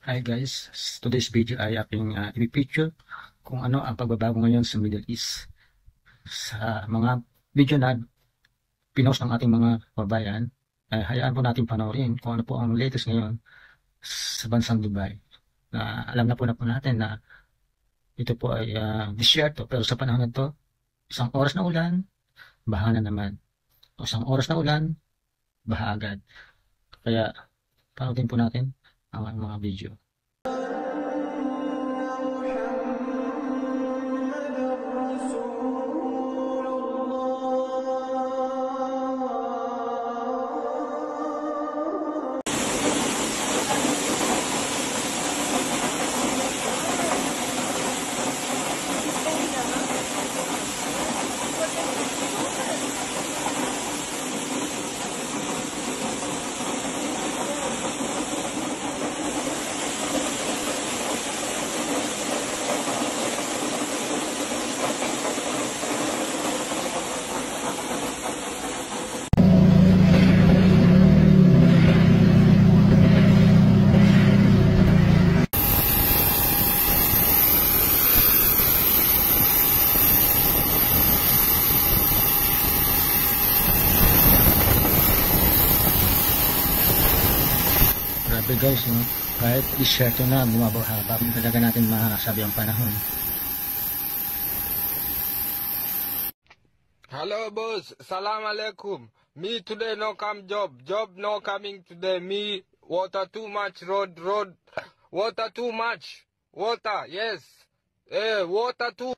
Hi guys, today's video ay aking i-picture kung ano ang pagbabago ngayon sa Middle East. Sa mga video na pinost ng ating mga kababayan, ay hayaan po natin panoorin kung ano po ang latest ngayon sa bansang Dubai. Alam na po natin na ito po ay disyerto, pero sa panahon na ito, isang oras na ulan, baha na naman. O isang oras na ulan, baha agad. Kaya panoorin po natin ang mga video. Grabe guys, no? Kahit disyerto na, bumabaha, bakit talaga natin masabi ang panahon? Hello boss, salam alaikum. Me today no come job no coming today. Me water too much road, water too much, water yes, water too.